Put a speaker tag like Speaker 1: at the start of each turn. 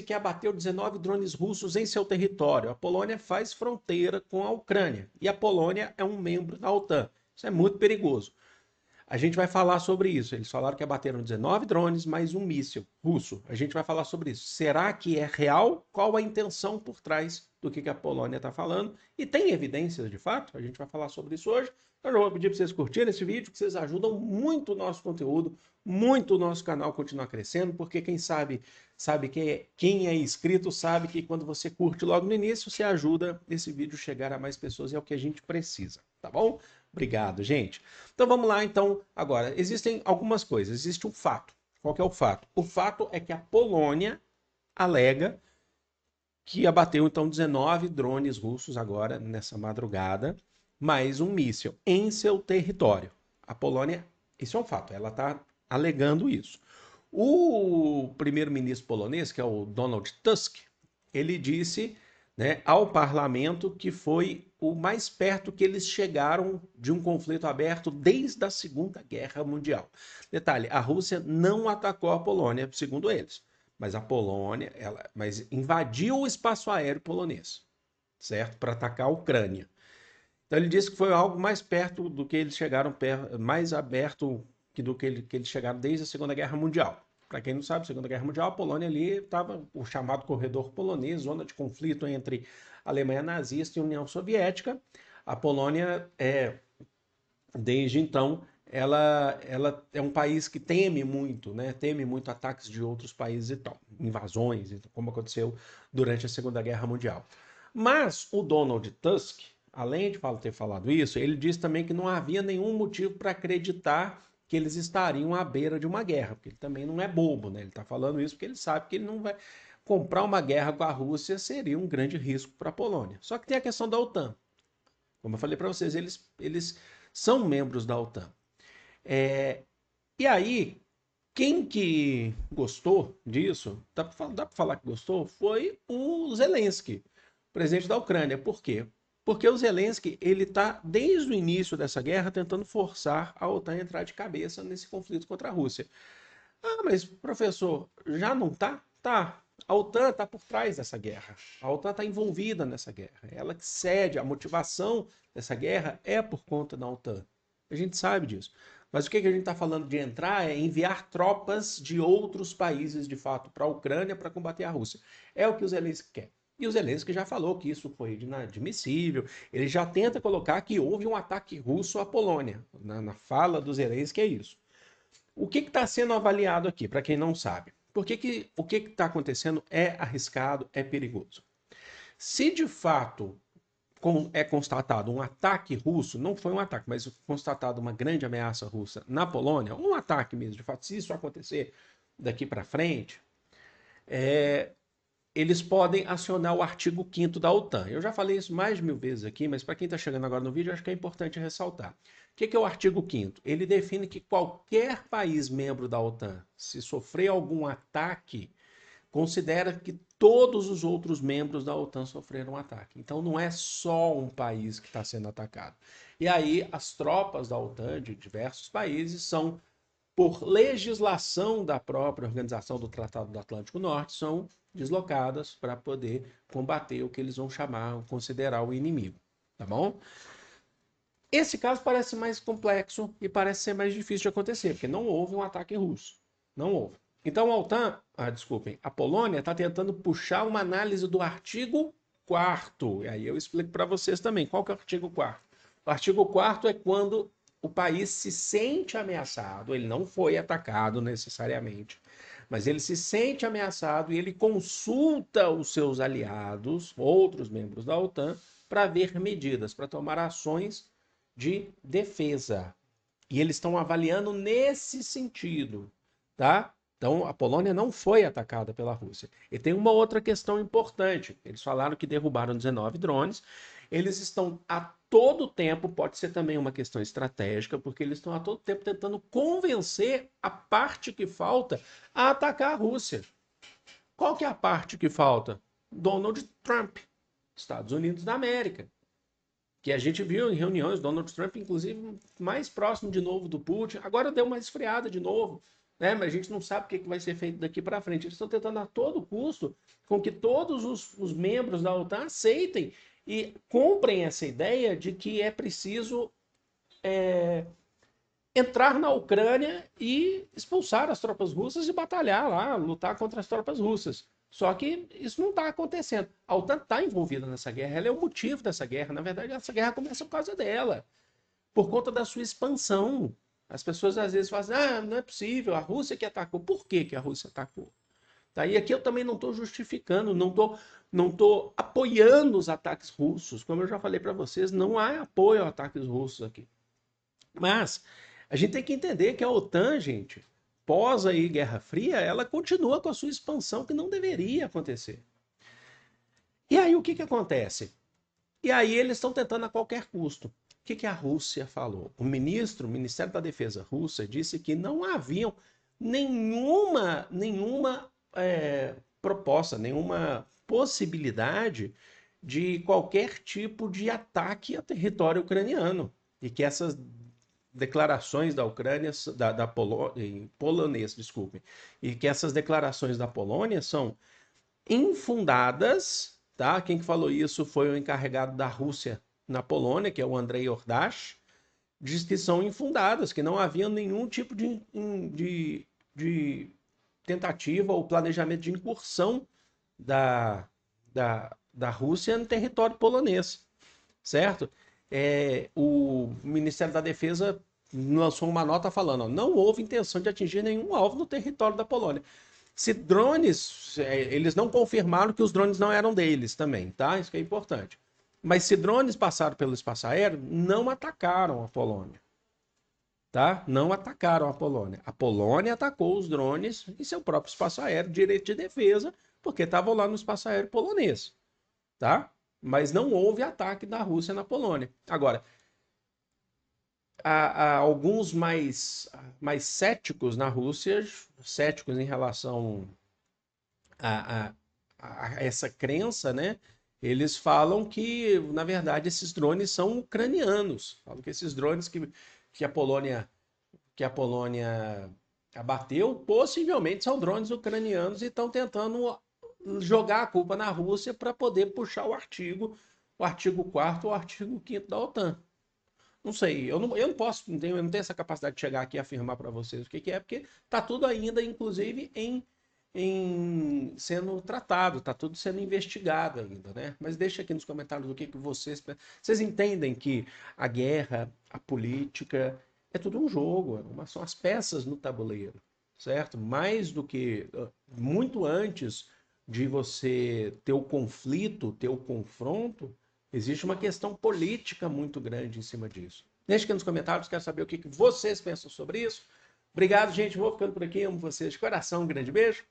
Speaker 1: que abateu 19 drones russos em seu território. A Polônia faz fronteira com a Ucrânia e a Polônia é um membro da OTAN. Isso é muito perigoso. A gente vai falar sobre isso. Eles falaram que abateram 19 drones mais um míssil russo. A gente vai falar sobre isso. Será que é real? Qual a intenção por trás do que a Polônia está falando? E tem evidências de fato? A gente vai falar sobre isso hoje. Eu já vou pedir para vocês curtirem esse vídeo, que vocês ajudam muito o nosso conteúdo, muito o nosso canal continuar crescendo, porque quem sabe quem é inscrito sabe que quando você curte logo no início, você ajuda esse vídeo chegar a mais pessoas e é o que a gente precisa, tá bom? Obrigado, gente. Então vamos lá, então. Agora, existem algumas coisas. Existe um fato. Qual que é o fato? O fato é que a Polônia alega que abateu, então, 19 drones russos agora, nessa madrugada, mais um míssil em seu território. A Polônia, isso é um fato, ela está alegando isso. O primeiro-ministro polonês, que é o Donald Tusk, ele disse, né, ao parlamento que foi o mais perto que eles chegaram de um conflito aberto desde a Segunda Guerra Mundial. Detalhe, a Rússia não atacou a Polônia, segundo eles, mas a Polônia, mas invadiu o espaço aéreo polonês, certo? Para atacar a Ucrânia. Então ele disse que foi algo mais perto do que eles chegaram, mais aberto do que eles chegaram desde a Segunda Guerra Mundial. Para quem não sabe, Segunda Guerra Mundial, a Polônia ali estava o chamado corredor polonês, zona de conflito entre Alemanha nazista e União Soviética. A Polônia, desde então, ela é um país que teme muito, né? Teme muito ataques de outros países e tal, invasões, como aconteceu durante a Segunda Guerra Mundial. Mas o Donald Tusk, além de ter falado isso, ele disse também que não havia nenhum motivo para acreditar que eles estariam à beira de uma guerra, porque ele também não é bobo, né? Ele está falando isso porque ele sabe que ele não vai comprar uma guerra com a Rússia, seria um grande risco para a Polônia. Só que tem a questão da OTAN. Como eu falei para vocês, eles são membros da OTAN. É, e aí, quem que gostou disso, dá pra falar que gostou, foi o Zelensky, presidente da Ucrânia. Por quê? Porque o Zelensky, ele está, desde o início dessa guerra, tentando forçar a OTAN a entrar de cabeça nesse conflito contra a Rússia. Ah, mas, professor, já não tá? Tá. A OTAN está por trás dessa guerra. A OTAN está envolvida nessa guerra. Ela que cede, a motivação dessa guerra é por conta da OTAN. A gente sabe disso. Mas o que a gente está falando de entrar é enviar tropas de outros países, de fato, para a Ucrânia para combater a Rússia. É o que o Zelensky quer. E o Zelensky já falou que isso foi inadmissível. Ele já tenta colocar que houve um ataque russo à Polônia. Na fala do Zelensky é isso. O que está sendo avaliado aqui, para quem não sabe? O que está acontecendo é arriscado, é perigoso. Se de fato é constatado um ataque russo, não foi um ataque, mas constatado uma grande ameaça russa na Polônia, um ataque mesmo, de fato, se isso acontecer daqui para frente, eles podem acionar o artigo 5º da OTAN. Eu já falei isso mais de 1000 vezes aqui, mas para quem está chegando agora no vídeo, acho que é importante ressaltar. O que é o artigo 5º? Ele define que qualquer país membro da OTAN, se sofrer algum ataque, considera que todos os outros membros da OTAN sofreram um ataque. Então não é só um país que está sendo atacado. E aí as tropas da OTAN de diversos países são, por legislação da própria organização do Tratado do Atlântico Norte, são deslocadas para poder combater o que eles vão chamar, considerar o inimigo. Tá bom? Esse caso parece mais complexo e parece ser mais difícil de acontecer, porque não houve um ataque russo. Não houve. Então a OTAN, desculpem, a Polônia está tentando puxar uma análise do artigo 4º. E aí eu explico para vocês também. Qual que é o artigo 4º? O artigo 4º é quando o país se sente ameaçado, ele não foi atacado necessariamente, mas ele se sente ameaçado e ele consulta os seus aliados, outros membros da OTAN, para ver medidas, para tomar ações de defesa. E eles estão avaliando nesse sentido, tá? Então, a Polônia não foi atacada pela Rússia. E tem uma outra questão importante. Eles falaram que derrubaram 19 drones. Eles estão a todo tempo, pode ser também uma questão estratégica, porque eles estão a todo tempo tentando convencer a parte que falta a atacar a Rússia. Qual que é a parte que falta? Donald Trump, Estados Unidos da América. Que a gente viu em reuniões, Donald Trump, inclusive, mais próximo de novo do Putin. Agora deu uma esfriada de novo. né? Mas a gente não sabe o que vai ser feito daqui para frente. Eles estão tentando a todo custo com que todos os membros da OTAN aceitem e comprem essa ideia de que é preciso entrar na Ucrânia e expulsar as tropas russas e batalhar lá, lutar contra as tropas russas. Só que isso não está acontecendo. A OTAN está envolvida nessa guerra, ela é o motivo dessa guerra. Na verdade, essa guerra começa por causa dela, por conta da sua expansão. As pessoas às vezes falam assim, não é possível, a Rússia que atacou. Por que, que a Rússia atacou? Tá? E aqui eu também não estou justificando, não tô apoiando os ataques russos. Como eu já falei para vocês, não há apoio a ataques russos aqui. Mas a gente tem que entender que a OTAN, gente, pós aí Guerra Fria, ela continua com a sua expansão que não deveria acontecer. E aí o que, que acontece? E aí eles estão tentando a qualquer custo. O que, que a Rússia falou? O Ministério da Defesa russa, disse que não haviam nenhuma proposta, nenhuma possibilidade de qualquer tipo de ataque a território ucraniano. E que essas declarações da Ucrânia, da Polônia, em polonês, desculpe, e que essas declarações da Polônia são infundadas, tá? Quem que falou isso foi o encarregado da Rússia na Polônia, que é o Andrei Ordash, diz que são infundadas, que não havia nenhum tipo de tentativa ou planejamento de incursão da Rússia no território polonês, certo? O Ministério da Defesa lançou uma nota falando, ó, não houve intenção de atingir nenhum alvo no território da Polônia. Se drones, eles não confirmaram que os drones não eram deles também, tá? Isso que é importante. Mas se drones passaram pelo espaço aéreo, não atacaram a Polônia, tá? Não atacaram a Polônia. A Polônia atacou os drones em seu próprio espaço aéreo, direito de defesa, porque estavam lá no espaço aéreo polonês, tá? Mas não houve ataque da Rússia na Polônia. Agora, há alguns mais céticos na Rússia, céticos em relação a, a, a essa crença, né? Eles falam que, na verdade, esses drones são ucranianos. Falam que esses drones que a Polônia que a Polônia abateu, possivelmente são drones ucranianos e estão tentando jogar a culpa na Rússia para poder puxar o artigo 4º ou o artigo 5º da OTAN. Não sei, eu não posso, eu não tenho essa capacidade de chegar aqui e afirmar para vocês o que, que é, porque está tudo ainda, inclusive, em sendo tratado, está tudo sendo investigado ainda, né? Mas deixa aqui nos comentários o que, que vocês entendem que a guerra, a política, é tudo um jogo, são as peças no tabuleiro, certo? Mais do que, muito antes de você ter o conflito, ter o confronto, existe uma questão política muito grande em cima disso. Deixe aqui nos comentários, quero saber o que vocês pensam sobre isso. Obrigado, gente. Vou ficando por aqui. Amo vocês de coração. Um grande beijo.